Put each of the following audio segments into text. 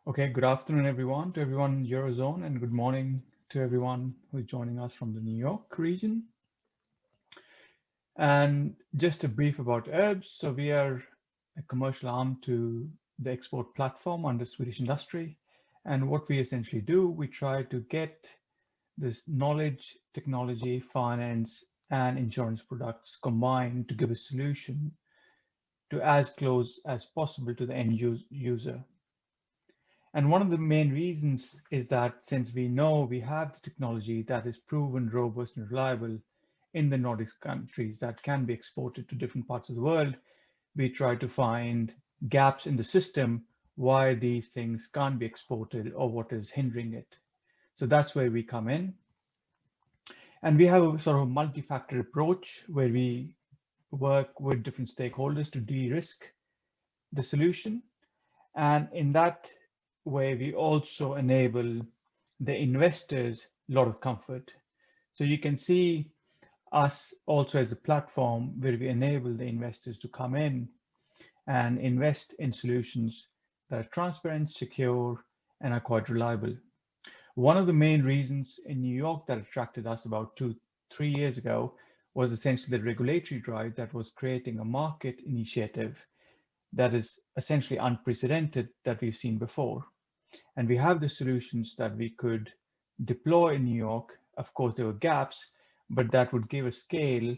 Okay, good afternoon, everyone, to everyone in Eurozone, and good morning to everyone who's joining us from the New York region. And just a brief about urbs. So we are a commercial arm to the export platform under Swedish industry. And what we essentially do, we try to get this knowledge, technology, finance, and insurance products combined to give a solution to as close as possible to the end user. And one of the main reasons is that since we know we have the technology that is proven, robust, and reliable in the Nordic countries that can be exported to different parts of the world, we try to find gaps in the system why these things can't be exported or what is hindering it. So that's where we come in. And we have a sort of multi-factor approach where we work with different stakeholders to de-risk the solution. And in that way, we also enable the investors a lot of comfort. So you can see us also as a platform where we enable the investors to come in and invest in solutions that are transparent, secure, and are quite reliable. One of the main reasons in New York that attracted us about 2-3 years ago was essentially the regulatory drive that was creating a market initiative that is essentially unprecedented that we've seen before. And we have the solutions that we could deploy in New York. Of course, there were gaps, but that would give a scale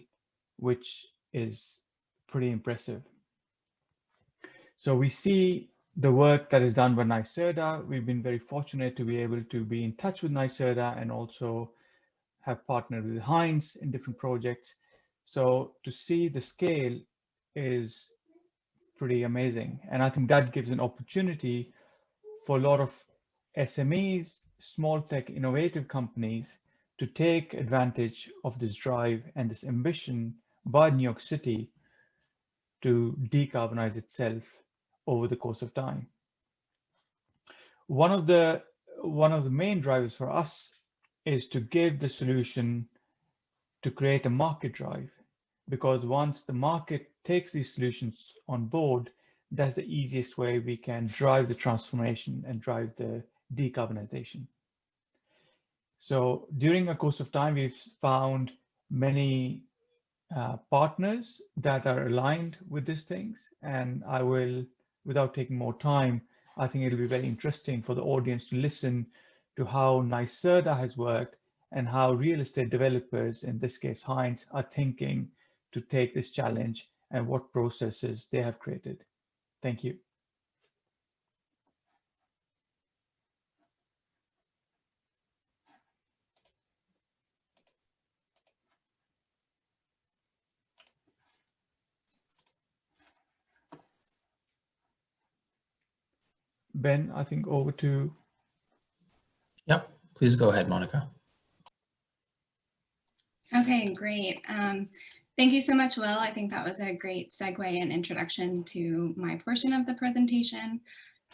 which is pretty impressive. So we see the work that is done by NYSERDA. We've been very fortunate to be able to be in touch with NYSERDA and also have partnered with Heinz in different projects. So to see the scale is pretty amazing. And I think that gives an opportunity for a lot of SMEs, small tech innovative companies to take advantage of this drive and this ambition by New York City to decarbonize itself over the course of time. One of the main drivers for us is to give the solution to create a market drive, because once the market takes these solutions on board, that's the easiest way we can drive the transformation and drive the decarbonization. So during the course of time, we've found many partners that are aligned with these things. And I will, without taking more time, I think it'll be very interesting for the audience to listen to how NYSERDA has worked and how real estate developers, in this case Heinz, are thinking to take this challenge and what processes they have created. Thank you. Ben, I think over to. Yep, please go ahead, Monica. Okay, great. Thank you so much, Will. I think that was a great segue and introduction to my portion of the presentation.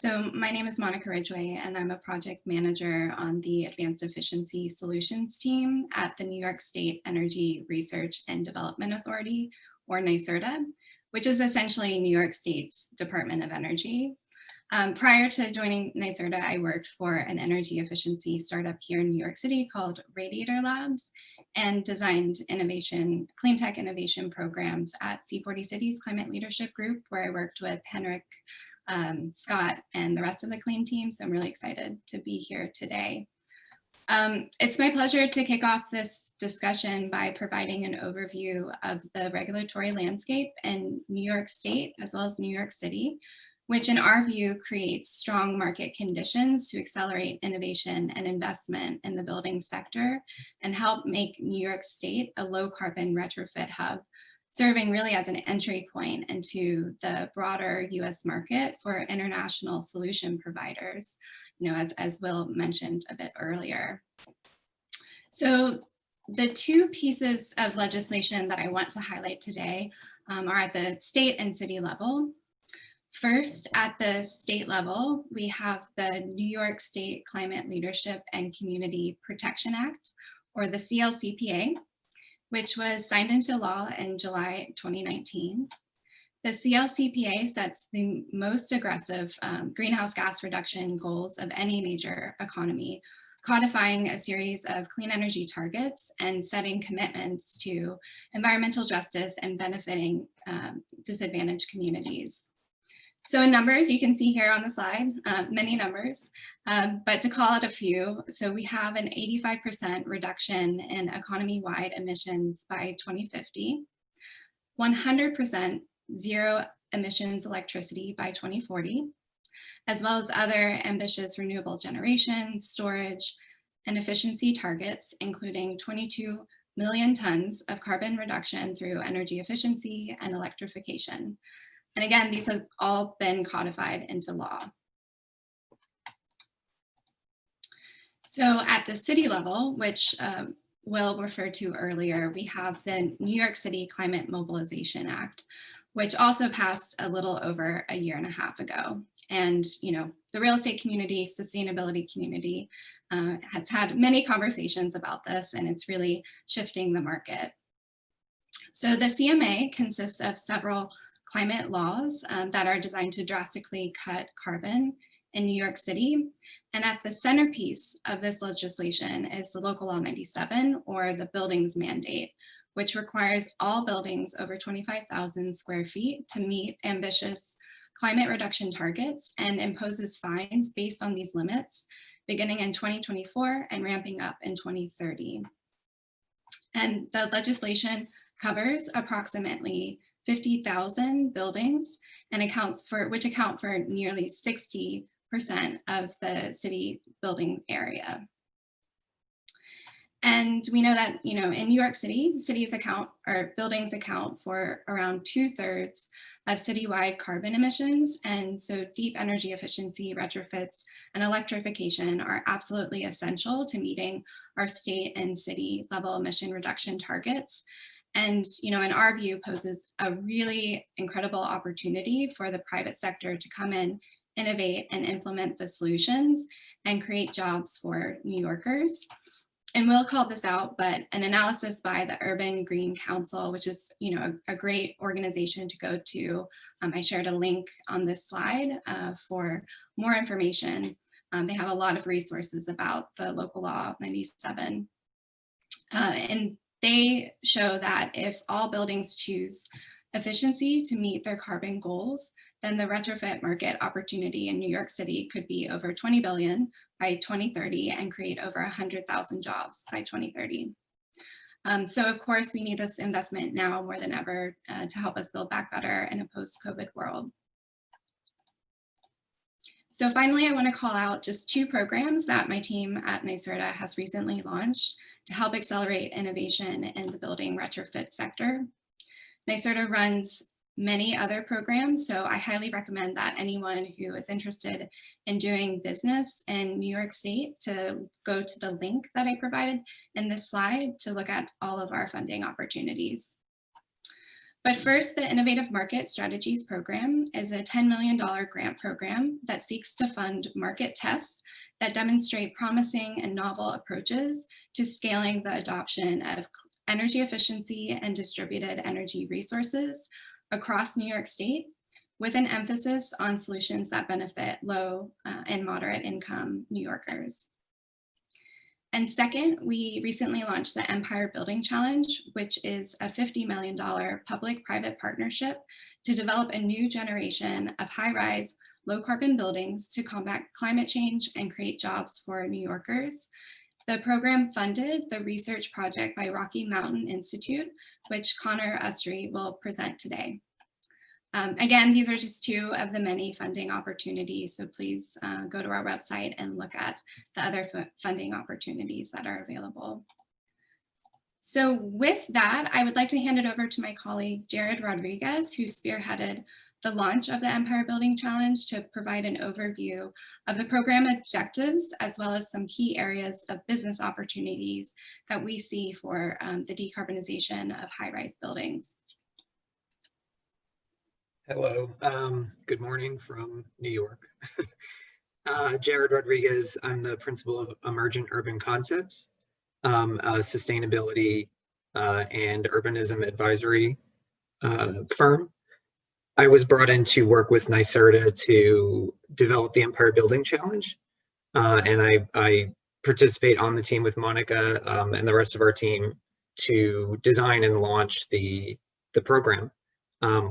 So my name is Monica Ridgway, and I'm a project manager on the Advanced Efficiency Solutions team at the New York State Energy Research and Development Authority, or NYSERDA, which is essentially New York State's Department of Energy. Prior to joining NYSERDA, I worked for an energy efficiency startup here in New York City called Radiator Labs, and designed clean tech innovation programs at C40 Cities Climate Leadership Group, where I worked with Henrik, Scott, and the rest of the clean team. So I'm really excited to be here today. It's my pleasure to kick off this discussion by providing an overview of the regulatory landscape in New York State, as well as New York City, which in our view creates strong market conditions to accelerate innovation and investment in the building sector and help make New York State a low carbon retrofit hub, serving really as an entry point into the broader US market for international solution providers, as Will mentioned a bit earlier. So the two pieces of legislation that I want to highlight today are at the state and city level. First, at the state level, we have the New York State Climate Leadership and Community Protection Act, or the CLCPA, which was signed into law in July 2019. The CLCPA sets the most aggressive greenhouse gas reduction goals of any major economy, codifying a series of clean energy targets and setting commitments to environmental justice and benefiting disadvantaged communities. So in numbers, you can see here on the slide, many numbers, but to call out a few, so we have an 85% reduction in economy-wide emissions by 2050, 100% zero emissions electricity by 2040, as well as other ambitious renewable generation, storage, and efficiency targets, including 22 million tons of carbon reduction through energy efficiency and electrification. And again, these have all been codified into law. So at the city level, which Will referred to earlier, we have the New York City Climate Mobilization Act, which also passed a little over a year and a half ago. And the real estate community, sustainability community has had many conversations about this, and it's really shifting the market. So the CMA consists of several climate laws that are designed to drastically cut carbon in New York City. And at the centerpiece of this legislation is the Local Law 97, or the Buildings Mandate, which requires all buildings over 25,000 square feet to meet ambitious climate reduction targets and imposes fines based on these limits, beginning in 2024 and ramping up in 2030. And the legislation covers approximately 50,000 buildings and which account for nearly 60% of the city building area. And we know that, in New York City, buildings account for around 2/3 of citywide carbon emissions. And so deep energy efficiency, retrofits, and electrification are absolutely essential to meeting our state and city level emission reduction targets. And, in our view, poses a really incredible opportunity for the private sector to come in, innovate, and implement the solutions and create jobs for New Yorkers. And Will called this out, but an analysis by the Urban Green Council, which is a great organization to go to. I shared a link on this slide for more information. They have a lot of resources about the Local Law 97. And they show that if all buildings choose efficiency to meet their carbon goals, then the retrofit market opportunity in New York City could be over 20 billion by 2030 and create over 100,000 jobs by 2030. So of course, we need this investment now more than ever to help us build back better in a post-COVID world. So finally, I want to call out just 2 programs that my team at NYSERDA has recently launched to help accelerate innovation in the building retrofit sector. NYSERDA runs many other programs, so I highly recommend that anyone who is interested in doing business in New York State to go to the link that I provided in this slide to look at all of our funding opportunities. But first, the Innovative Market Strategies Program is a $10 million grant program that seeks to fund market tests that demonstrate promising and novel approaches to scaling the adoption of energy efficiency and distributed energy resources across New York State, with an emphasis on solutions that benefit low and moderate income New Yorkers. And second, we recently launched the Empire Building Challenge, which is a $50 million public-private partnership to develop a new generation of high-rise, low-carbon buildings to combat climate change and create jobs for New Yorkers. The program funded the research project by Rocky Mountain Institute, which Connor Ustry will present today. Again, these are just 2 of the many funding opportunities, so please go to our website and look at the other funding opportunities that are available. So with that, I would like to hand it over to my colleague, Jared Rodriguez, who spearheaded the launch of the Empire Building Challenge to provide an overview of the program objectives, as well as some key areas of business opportunities that we see for the decarbonization of high-rise buildings. Hello, good morning from New York. Jared Rodriguez, I'm the principal of Emergent Urban Concepts, a sustainability and urbanism advisory firm. I was brought in to work with NYSERDA to develop the Empire Building Challenge. And I participate on the team with Monica and the rest of our team to design and launch the program,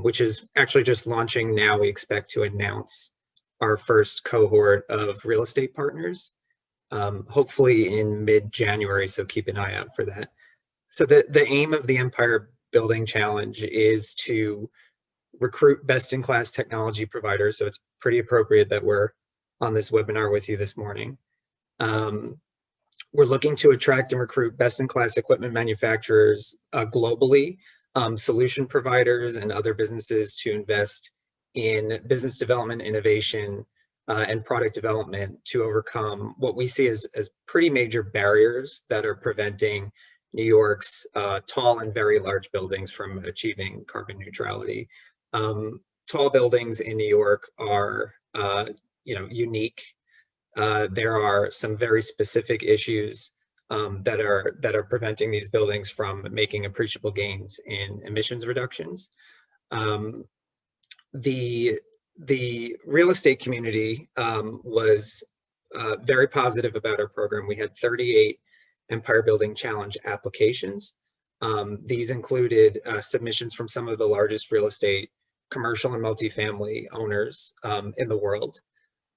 which is actually just launching now. We expect to announce our first cohort of real estate partners, hopefully in mid-January, so keep an eye out for that. So the aim of the Empire Building Challenge is to recruit best-in-class technology providers, so it's pretty appropriate that we're on this webinar with you this morning. We're looking to attract and recruit best-in-class equipment manufacturers globally, solution providers and other businesses to invest in business development, innovation, and product development to overcome what we see as pretty major barriers that are preventing New York's tall and very large buildings from achieving carbon neutrality. Tall buildings in New York are unique. There are some very specific issues that are preventing these buildings from making appreciable gains in emissions reductions. The real estate community was very positive about our program. We had 38 Empire Building Challenge applications. These included submissions from some of the largest real estate, commercial and multifamily owners in the world.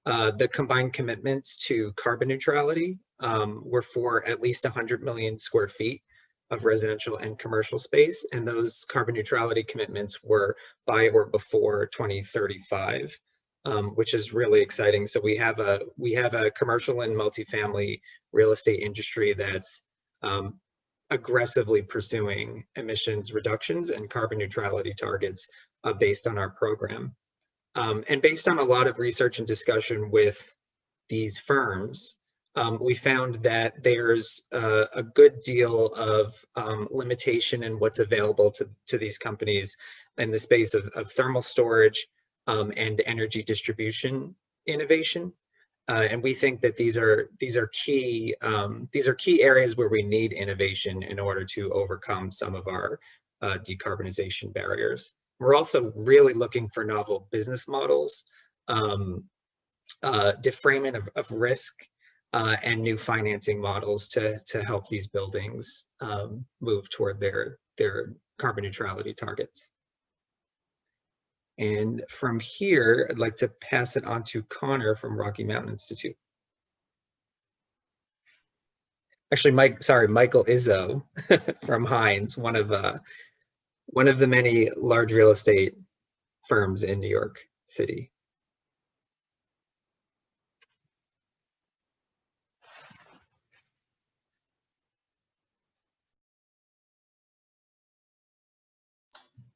The combined commitments to carbon neutrality were for at least 100 million square feet of residential and commercial space, and those carbon neutrality commitments were by or before 2035, which is really exciting. So we have a commercial and multifamily real estate industry that's aggressively pursuing emissions reductions and carbon neutrality targets based on our program. And based on a lot of research and discussion with these firms, we found that there's a good deal of limitation in what's available to these companies in the space of thermal storage and energy distribution innovation. And we think that these are key areas where we need innovation in order to overcome some of our decarbonization barriers. We're also really looking for novel business models, defrayment of risk, and new financing models to help these buildings move toward their carbon neutrality targets. And from here, I'd like to pass it on to Connor from Rocky Mountain Institute. Actually, Michael Izzo from Hines, one of the many large real estate firms in New York City.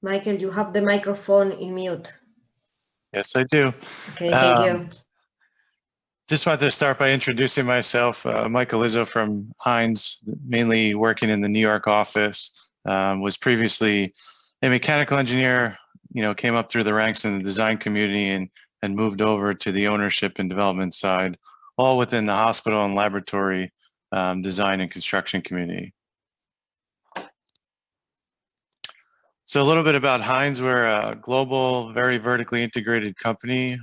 Michael, you have the microphone in mute. Yes, I do. Okay, thank you. Just wanted to start by introducing myself. Michael Izzo from Hines, mainly working in the New York office. Was previously a mechanical engineer, came up through the ranks in the design community and moved over to the ownership and development side, all within the hospital and laboratory design and construction community. So a little bit about Hines. We're a global, very vertically integrated company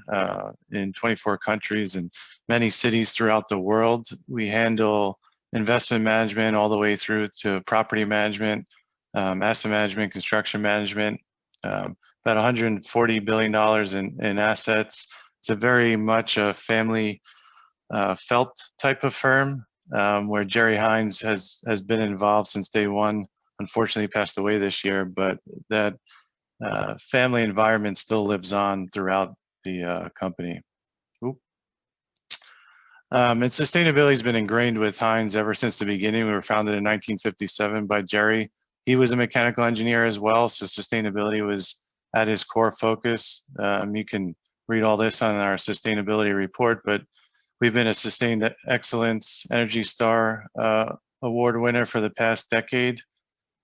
in 24 countries and many cities throughout the world. We handle investment management all the way through to property management, asset management, construction management, about $140 billion in assets. It's a very much a family felt type of firm where Jerry Hines has been involved since day one. Unfortunately passed away this year, but that family environment still lives on throughout the company. And sustainability has been ingrained with Hines ever since the beginning. We were founded in 1957 by Jerry. He was a mechanical engineer as well, so sustainability was at his core focus. You can read all this on our sustainability report, but we've been a Sustained Excellence Energy Star Award winner for the past decade.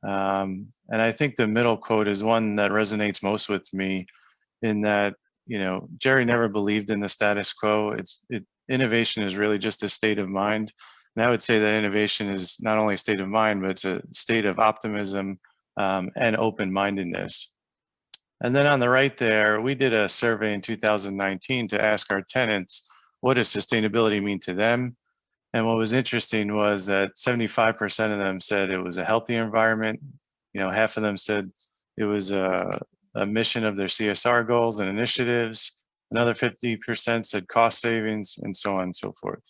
And I think the middle quote is one that resonates most with me, in that, Jerry never believed in the status quo. Innovation is really just a state of mind. And I would say that innovation is not only a state of mind, but it's a state of optimism and open-mindedness. And then on the right there, we did a survey in 2019 to ask our tenants, what does sustainability mean to them? And what was interesting was that 75% of them said it was a healthy environment. You know, half of them said it was a mission of their CSR goals and initiatives. Another 50% said cost savings, and so on and so forth.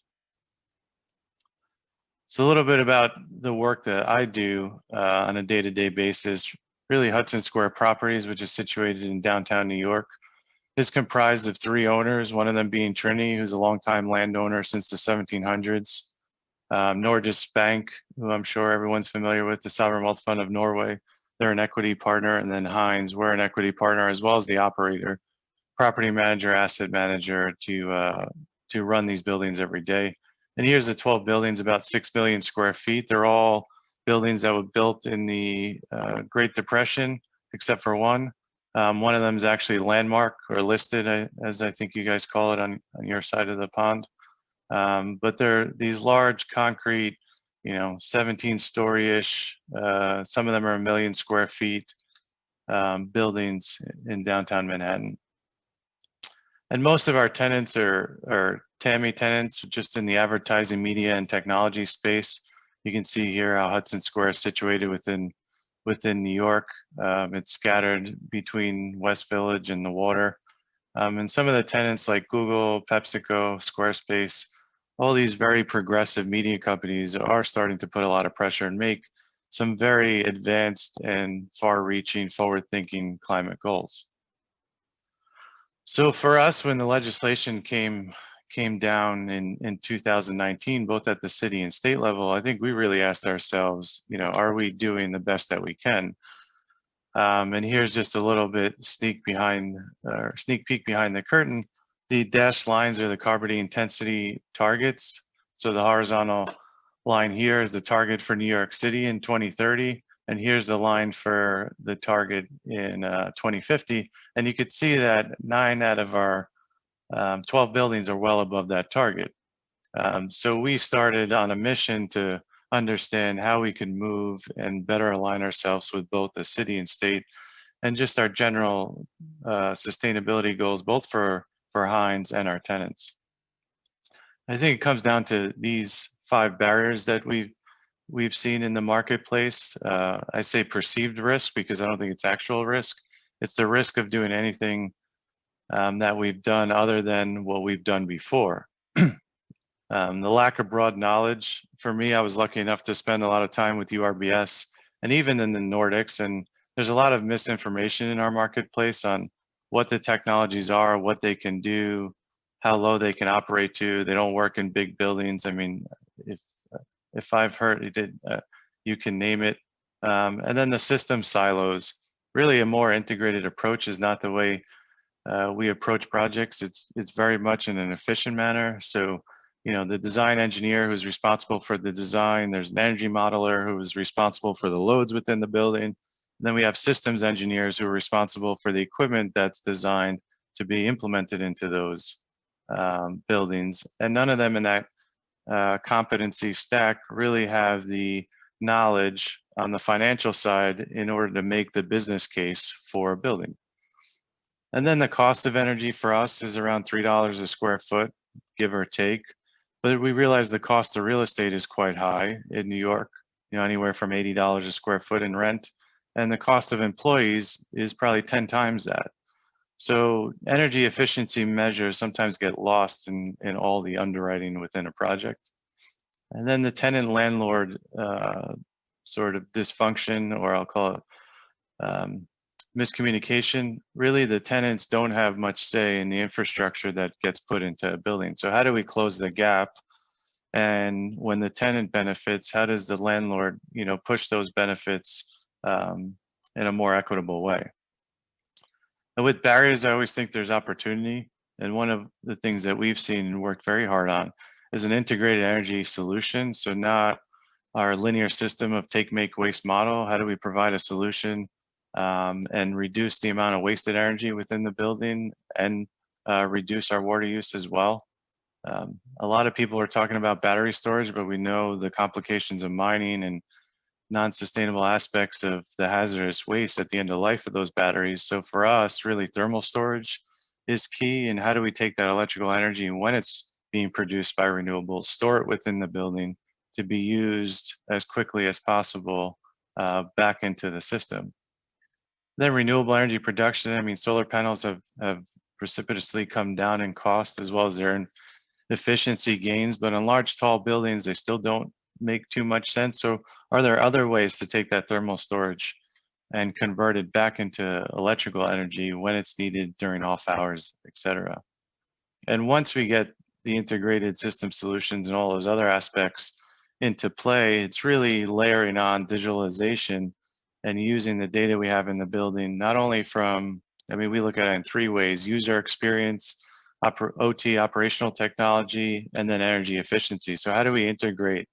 So a little bit about the work that I do on a day-to-day basis. Really, Hudson Square Properties, which is situated in downtown New York, is comprised of 3 owners, one of them being Trinity, who's a longtime landowner since the 1700s. Norges Bank, who I'm sure everyone's familiar with, the sovereign wealth fund of Norway, they're an equity partner, and then Hines, we're an equity partner, as well as the operator, property manager, asset manager, to run these buildings every day. And here's the 12 buildings, about 6 million square feet. They're all buildings that were built in the Great Depression, except for one. One of them is actually landmark or listed, as I think you guys call it on your side of the pond. But they're these large concrete, 17-story-ish, some of them are 1 million square feet buildings in downtown Manhattan. And most of our tenants are TAMI tenants, just in the advertising, media, and technology space. You can see here how Hudson Square is situated within New York. It's scattered between West Village and the water. And some of the tenants like Google, PepsiCo, Squarespace, all these very progressive media companies are starting to put a lot of pressure and make some very advanced and far-reaching, forward-thinking climate goals. So for us, when the legislation came down in 2019, both at the city and state level, I think we really asked ourselves, are we doing the best that we can? And here's just a little bit sneak peek behind the curtain. The dashed lines are the carbon intensity targets. So the horizontal line here is the target for New York City in 2030. And here's the line for the target in 2050. And you could see that 9 out of our 12 buildings are well above that target. So we started on a mission to understand how we can move and better align ourselves with both the city and state and just our general sustainability goals, both for Heinz and our tenants. I think it comes down to these 5 barriers that we've seen in the marketplace. I say perceived risk because I don't think it's actual risk. It's the risk of doing anything that we've done other than what we've done before. The lack of broad knowledge. For me, I was lucky enough to spend a lot of time with URBS and even in the Nordics, and there's a lot of misinformation in our marketplace on what the technologies are, what they can do, how low they can operate to. They don't work in big buildings. I mean, if I've heard it, you can name it. And then the system silos. Really, a more integrated approach is not the way we approach projects. It's very much in an efficient manner. So, the design engineer who's responsible for the design, there's an energy modeler who is responsible for the loads within the building. And then we have systems engineers who are responsible for the equipment that's designed to be implemented into those buildings. And none of them in that competency stack really have the knowledge on the financial side in order to make the business case for a building. And then the cost of energy for us is around $3 a square foot, give or take. But we realize the cost of real estate is quite high in New York, anywhere from $80 a square foot in rent. And the cost of employees is probably 10 times that. So energy efficiency measures sometimes get lost in all the underwriting within a project. And then the tenant landlord sort of dysfunction, or I'll call it miscommunication. Really, the tenants don't have much say in the infrastructure that gets put into a building. So how do we close the gap? And when the tenant benefits, how does the landlord, push those benefits in a more equitable way? And with barriers, I always think there's opportunity. And one of the things that we've seen and worked very hard on is an integrated energy solution. So not our linear system of take, make, waste model. How do we provide a solution and reduce the amount of wasted energy within the building and reduce our water use as well? A lot of people are talking about battery storage, but we know the complications of mining and non-sustainable aspects of the hazardous waste at the end of life of those batteries. So for us, really thermal storage is key. And how do we take that electrical energy when it's being produced by renewables, store it within the building to be used as quickly as possible back into the system. Then renewable energy production, I mean, solar panels have precipitously come down in cost as well as their efficiency gains, but in large, tall buildings, they still don't make too much sense. So are there other ways to take that thermal storage and convert it back into electrical energy when it's needed during off hours, et cetera? And once we get the integrated system solutions and all those other aspects into play, it's really layering on digitalization and using the data we have in the building, not only from, I mean, we look at it in 3 ways: user experience, OT, operational technology, and then energy efficiency. So how do we integrate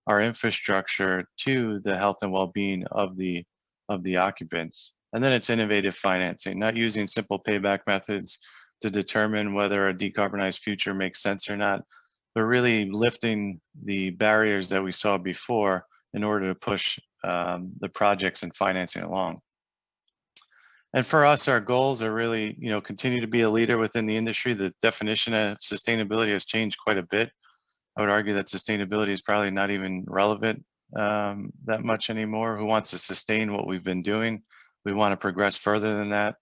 our infrastructure to the health and well-being of the occupants? And then it's innovative financing, not using simple payback methods to determine whether a decarbonized future makes sense or not, but really lifting the barriers that we saw before in order to push the projects and financing along. And for us, our goals are really, continue to be a leader within the industry. The definition of sustainability has changed quite a bit. I would argue that sustainability is probably not even relevant that much anymore. Who wants to sustain what we've been doing? We want to progress further than that.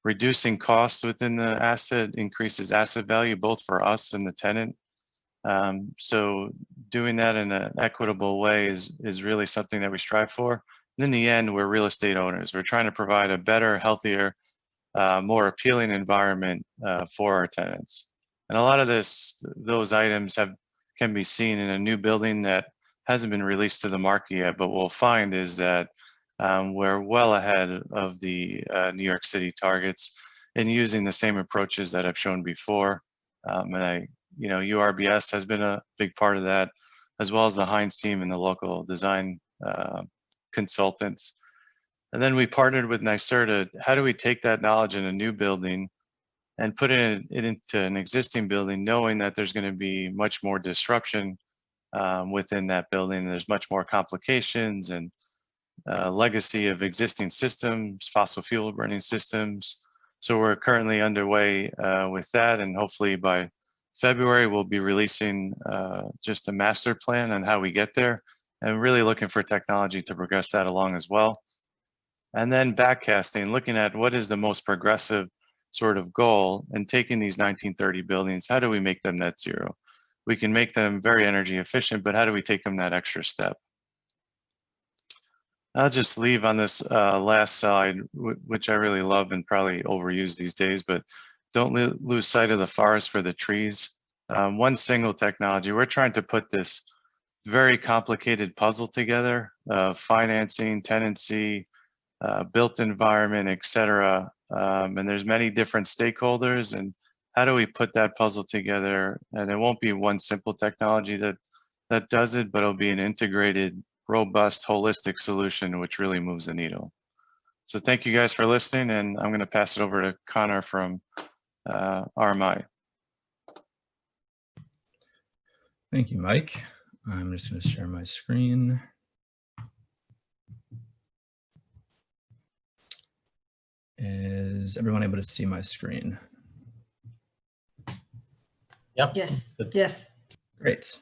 Reducing costs within the asset increases asset value, both for us and the tenant. So doing that in an equitable way is really something that we strive for. And in the end, we're real estate owners. We're trying to provide a better, healthier, more appealing environment for our tenants. And a lot of those items can be seen in a new building that hasn't been released to the market yet, but what we'll find is that we're well ahead of the New York City targets and using the same approaches that I've shown before. And URBS has been a big part of that, as well as the Hines team and the local design consultants. And then we partnered with NYSERDA. How do we take that knowledge in a new building and put it into an existing building, knowing that there's going to be much more disruption within that building? There's much more complications and legacy of existing systems, fossil fuel burning systems. So we're currently underway with that, and hopefully by February we'll be releasing just a master plan on how we get there, and really looking for technology to progress that along as well. And then backcasting, looking at what is the most progressive sort of goal, and taking these 1930 buildings, how do we make them net zero? We can make them very energy efficient, but how do we take them that extra step? I'll just leave on this last slide, which I really love and probably overuse these days, but don't lose sight of the forest for the trees. One single technology, we're trying to put this very complicated puzzle together, financing, tenancy, built environment, et cetera. And there's many different stakeholders, and how do we put that puzzle together? And it won't be one simple technology that does it, but it'll be an integrated, robust, holistic solution which really moves the needle. So thank you guys for listening, and I'm going to pass it over to Connor from RMI. Thank you, Mike. I'm just going to share my screen. Is everyone able to see my screen? Yep. Yes, yes. Great.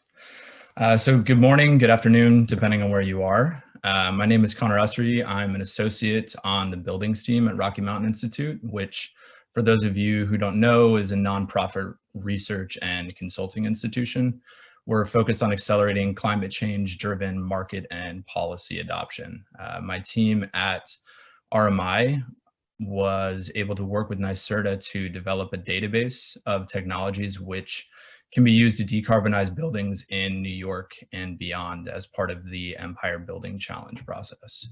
So good morning, good afternoon, depending on where you are. My name is Connor Usry. I'm an associate on the buildings team at Rocky Mountain Institute, which, for those of you who don't know, is a nonprofit research and consulting institution. We're focused on accelerating climate change-driven market and policy adoption. My team at RMI was able to work with NYSERDA to develop a database of technologies which can be used to decarbonize buildings in New York and beyond as part of the Empire Building Challenge process.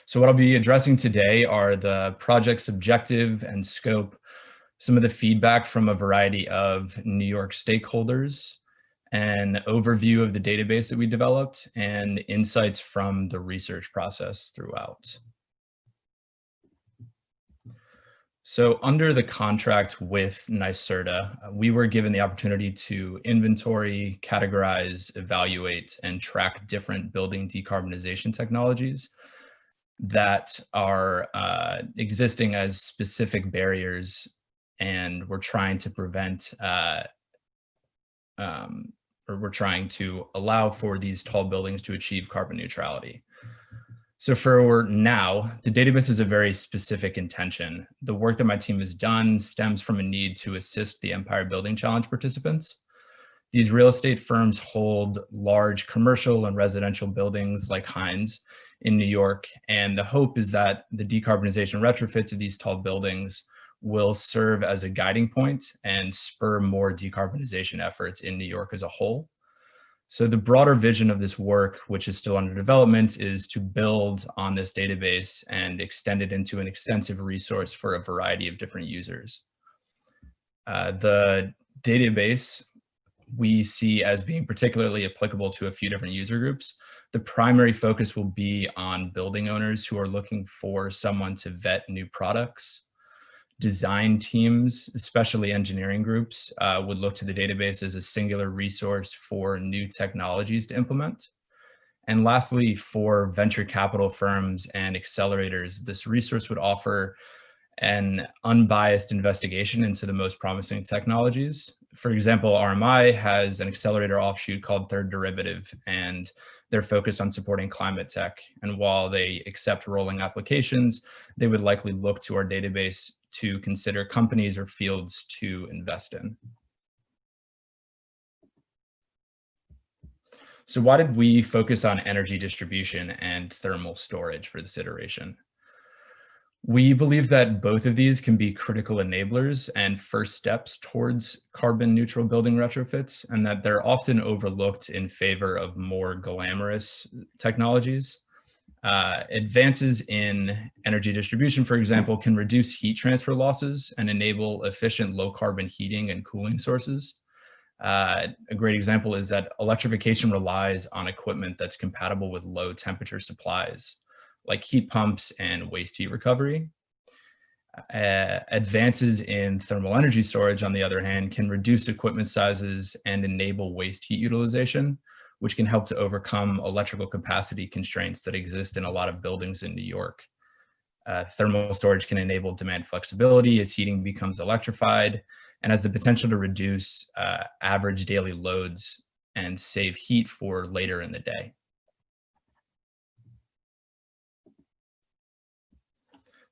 So what I'll be addressing today are the project's objective and scope, some of the feedback from a variety of New York stakeholders, an overview of the database that we developed, and insights from the research process throughout. So under the contract with NYSERDA, we were given the opportunity to inventory, categorize, evaluate, and track different building decarbonization technologies that are existing as specific barriers, and we're trying to prevent or we're trying to allow for these tall buildings to achieve carbon neutrality. So for now, the database is a very specific intention. The work that my team has done stems from a need to assist the Empire Building Challenge participants. These real estate firms hold large commercial and residential buildings like Hines in New York, and the hope is that the decarbonization retrofits of these tall buildings will serve as a guiding point and spur more decarbonization efforts in New York as a whole. So the broader vision of this work, which is still under development, is to build on this database and extend it into an extensive resource for a variety of different users. The database we see as being particularly applicable to a few different user groups. The primary focus will be on building owners who are looking for someone to vet new products. Design teams, especially engineering groups, would look to the database as a singular resource for new technologies to implement. And lastly, for venture capital firms and accelerators, this resource would offer an unbiased investigation into the most promising technologies. For example, RMI has an accelerator offshoot called Third Derivative, and they're focused on supporting climate tech. And while they accept rolling applications, they would likely look to our database to consider companies or fields to invest in. So why did we focus on energy distribution and thermal storage for this iteration? We believe that both of these can be critical enablers and first steps towards carbon neutral building retrofits, and that they're often overlooked in favor of more glamorous technologies. Advances in energy distribution, for example, can reduce heat transfer losses and enable efficient low carbon heating and cooling sources. A great example is that electrification relies on equipment that's compatible with low temperature supplies, like heat pumps and waste heat recovery. Advances in thermal energy storage, on the other hand, can reduce equipment sizes and enable waste heat utilization, which can help to overcome electrical capacity constraints that exist in a lot of buildings in New York. Thermal storage can enable demand flexibility as heating becomes electrified, and has the potential to reduce average daily loads and save heat for later in the day.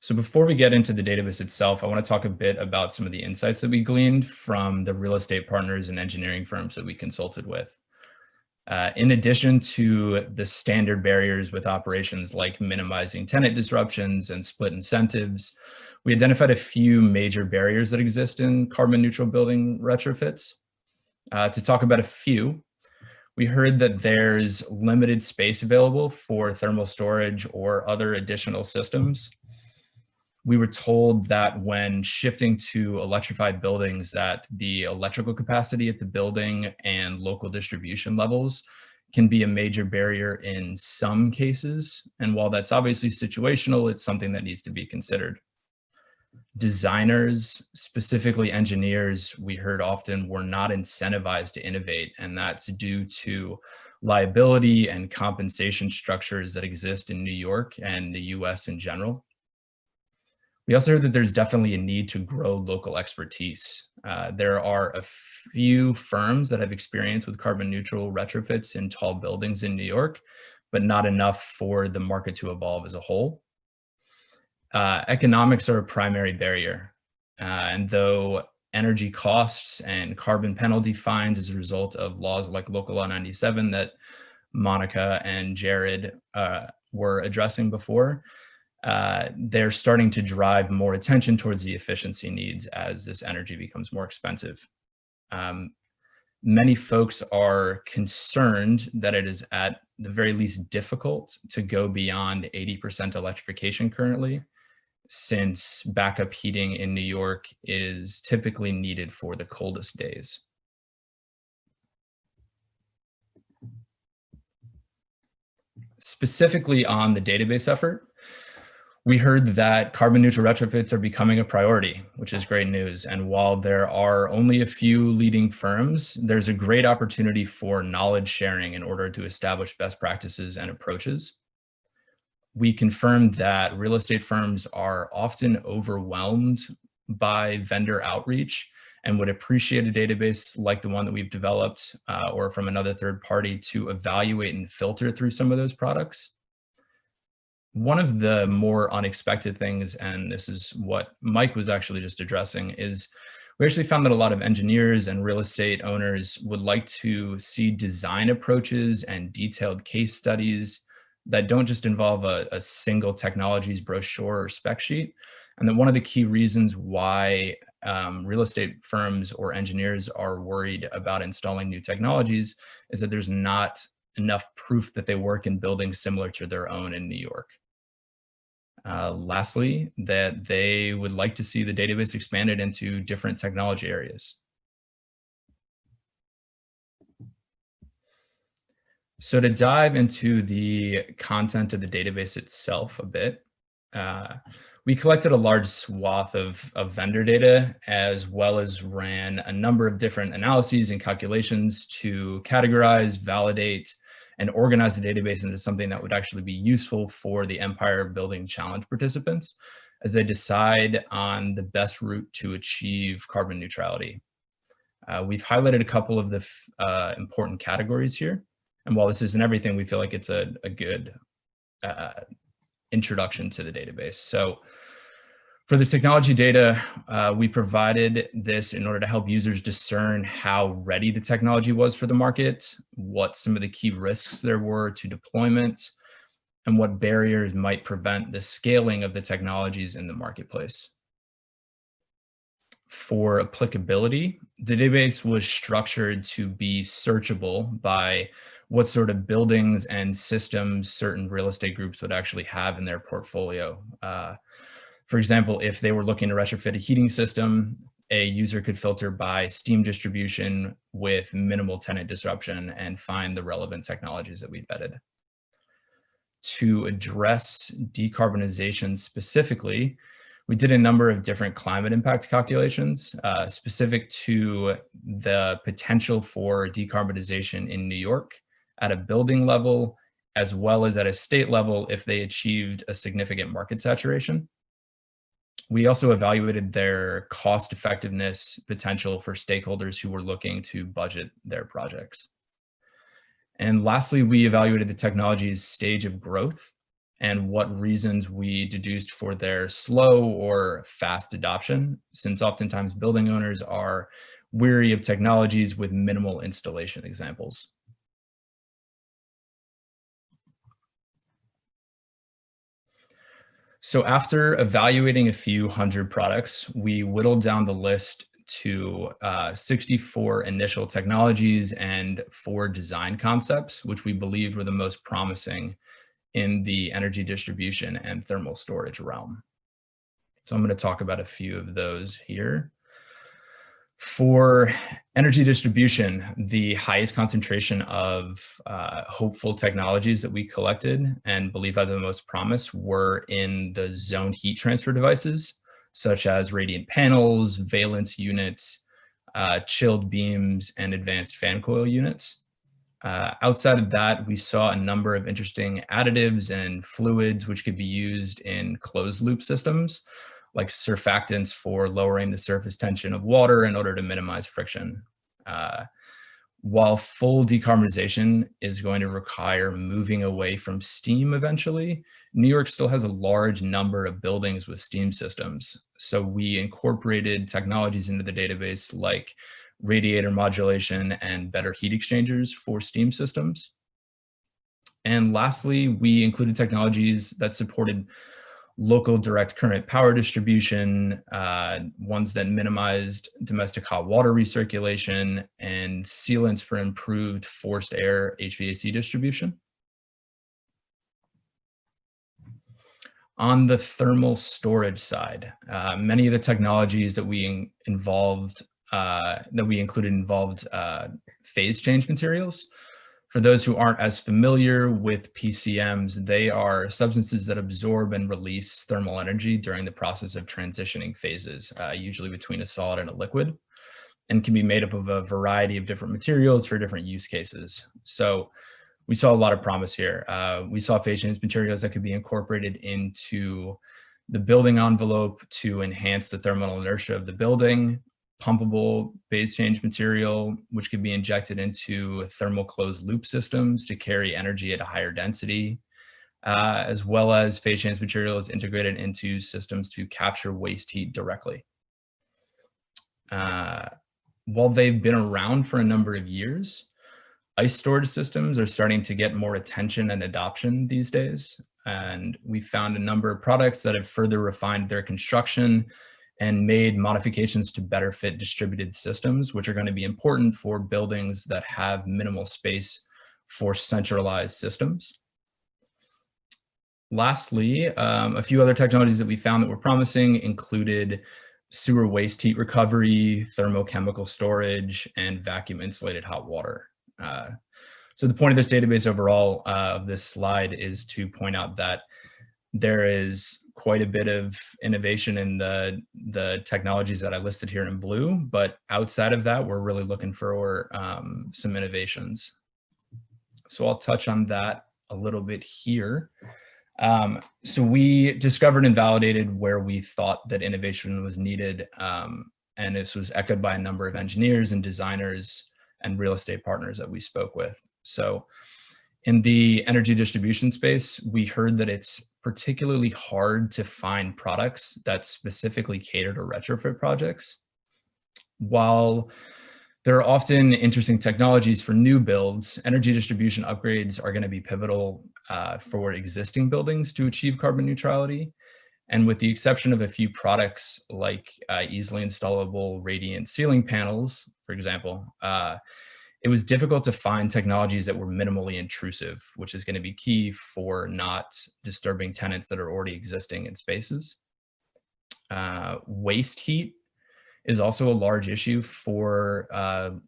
So before we get into the database itself, I want to talk a bit about some of the insights that we gleaned from the real estate partners and engineering firms that we consulted with. In addition to the standard barriers with operations like minimizing tenant disruptions and split incentives, we identified a few major barriers that exist in carbon neutral building retrofits. To talk about a few, we heard that there's limited space available for thermal storage or other additional systems. We were told that when shifting to electrified buildings, that the electrical capacity at the building and local distribution levels can be a major barrier in some cases. And while that's obviously situational, it's something that needs to be considered. Designers, specifically engineers, we heard often were not incentivized to innovate, and that's due to liability and compensation structures that exist in New York and the US in general. We also heard that there's definitely a need to grow local expertise. There are a few firms that have experience with carbon neutral retrofits in tall buildings in New York, but not enough for the market to evolve as a whole. Economics are a primary barrier. And though energy costs and carbon penalty fines as a result of laws like Local Law 97 that Monica and Jared were addressing before, they're starting to drive more attention towards the efficiency needs as this energy becomes more expensive. Many folks are concerned that it is at the very least difficult to go beyond 80% electrification currently, since backup heating in New York is typically needed for the coldest days. Specifically on the database effort, We heard that carbon neutral retrofits are becoming a priority, which is great news. And while there are only a few leading firms, there's a great opportunity for knowledge sharing in order to establish best practices and approaches. We confirmed that real estate firms are often overwhelmed by vendor outreach and would appreciate a database like the one that we've developed or from another third party to evaluate and filter through some of those products. One of the more unexpected things, and this is what Mike was actually just addressing, is we actually found that a lot of engineers and real estate owners would like to see design approaches and detailed case studies that don't just involve a single technologies brochure or spec sheet. And that one of the key reasons why real estate firms or engineers are worried about installing new technologies is that there's not enough proof that they work in buildings similar to their own in New York. Lastly, that they would like to see the database expanded into different technology areas. So to dive into the content of the database itself a bit, we collected a large swath of vendor data, as well as ran a number of different analyses and calculations to categorize, validate, and organize the database into something that would actually be useful for the Empire Building Challenge participants as they decide on the best route to achieve carbon neutrality. We've highlighted a couple of the important categories here. And while this isn't everything, we feel like it's a good introduction to the database. So for the technology data, we provided this in order to help users discern how ready the technology was for the market, what some of the key risks there were to deployment, and what barriers might prevent the scaling of the technologies in the marketplace. For applicability, the database was structured to be searchable by what sort of buildings and systems certain real estate groups would actually have in their portfolio. For example, if they were looking to retrofit a heating system, a user could filter by steam distribution with minimal tenant disruption and find the relevant technologies that we vetted. To address decarbonization specifically, we did a number of different climate impact calculations specific to the potential for decarbonization in New York at a building level, as well as at a state level if they achieved a significant market saturation. We also evaluated their cost effectiveness potential for stakeholders who were looking to budget their projects. And lastly, we evaluated the technology's stage of growth and what reasons we deduced for their slow or fast adoption, since oftentimes building owners are weary of technologies with minimal installation examples. So after evaluating a few hundred products, we whittled down the list to 64 initial technologies and 4 design concepts, which we believed were the most promising in the energy distribution and thermal storage realm. So I'm going to talk about a few of those here. For energy distribution, the highest concentration of hopeful technologies that we collected and believe had the most promise were in the zone heat transfer devices, such as radiant panels, valence units, chilled beams, and advanced fan coil units. Outside of that, we saw a number of interesting additives and fluids which could be used in closed loop systems, like surfactants for lowering the surface tension of water in order to minimize friction. While full decarbonization is going to require moving away from steam eventually, New York still has a large number of buildings with steam systems. So we incorporated technologies into the database like radiator modulation and better heat exchangers for steam systems. And lastly, we included technologies that supported local direct current power distribution, ones that minimized domestic hot water recirculation, and sealants for improved forced air HVAC distribution. On the thermal storage side, many of the technologies that we included involved phase change materials. For those who aren't as familiar with PCMs, they are substances that absorb and release thermal energy during the process of transitioning phases, usually between a solid and a liquid, and can be made up of a variety of different materials for different use cases. So we saw a lot of promise here. We saw phase change materials that could be incorporated into the building envelope to enhance the thermal inertia of the building, pumpable phase change material, which could be injected into thermal closed loop systems to carry energy at a higher density, as well as phase change materials integrated into systems to capture waste heat directly. While they've been around for a number of years, ice storage systems are starting to get more attention and adoption these days. And we found a number of products that have further refined their construction and made modifications to better fit distributed systems, which are going to be important for buildings that have minimal space for centralized systems. Lastly, a few other technologies that we found that were promising included sewer waste heat recovery, thermochemical storage, and vacuum insulated hot water. So the point of this database overall of this slide is to point out that there is quite a bit of innovation in the technologies that I listed here in blue, but outside of that, we're really looking for some innovations. So I'll touch on that a little bit here. So we discovered and validated where we thought that innovation was needed, and this was echoed by a number of engineers and designers and real estate partners that we spoke with. So in the energy distribution space, we heard that it's particularly hard to find products that specifically cater to retrofit projects. While there are often interesting technologies for new builds, energy distribution upgrades are going to be pivotal for existing buildings to achieve carbon neutrality. And with the exception of a few products like easily installable radiant ceiling panels, for example, it was difficult to find technologies that were minimally intrusive, which is going to be key for not disturbing tenants that are already existing in spaces. Waste heat is also a large issue for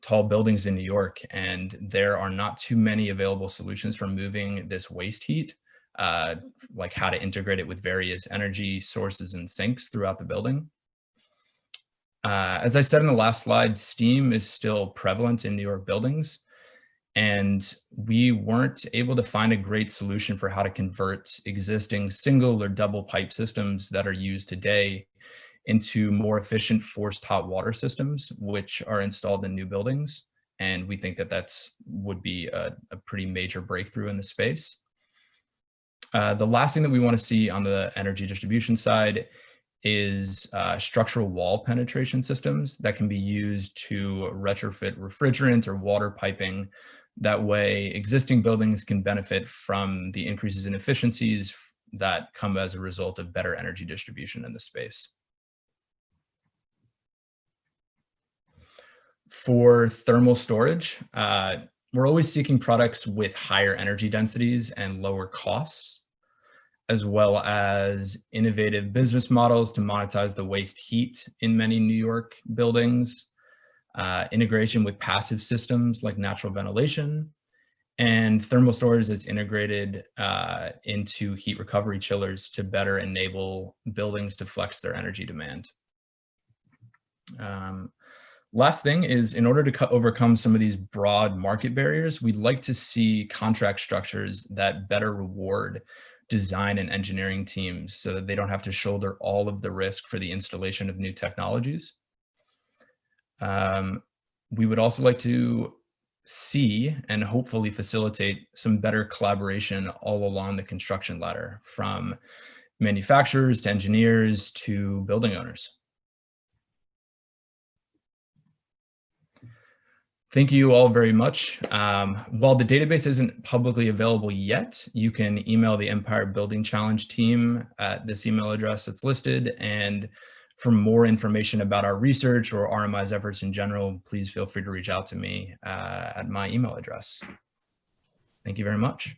tall buildings in New York, and there are not too many available solutions for moving this waste heat, like how to integrate it with various energy sources and sinks throughout the building. As I said in the last slide, steam is still prevalent in New York buildings, and we weren't able to find a great solution for how to convert existing single or double pipe systems that are used today into more efficient forced hot water systems, which are installed in new buildings. And we think that would be a pretty major breakthrough in the space. The last thing that we want to see on the energy distribution side is structural wall penetration systems that can be used to retrofit refrigerant or water piping. That way, existing buildings can benefit from the increases in efficiencies that come as a result of better energy distribution in the space. For thermal storage, we're always seeking products with higher energy densities and lower costs, as well as innovative business models to monetize the waste heat in many New York buildings, integration with passive systems like natural ventilation, and thermal storage that's integrated into heat recovery chillers to better enable buildings to flex their energy demand. Last thing is, in order to overcome some of these broad market barriers, we'd like to see contract structures that better reward design and engineering teams so that they don't have to shoulder all of the risk for the installation of new technologies. We would also like to see and hopefully facilitate some better collaboration all along the construction ladder, from manufacturers to engineers to building owners. Thank you all very much. While the database isn't publicly available yet, you can email the Empire Building Challenge team at this email address that's listed. And for more information about our research or RMI's efforts in general, please feel free to reach out to me at my email address. Thank you very much.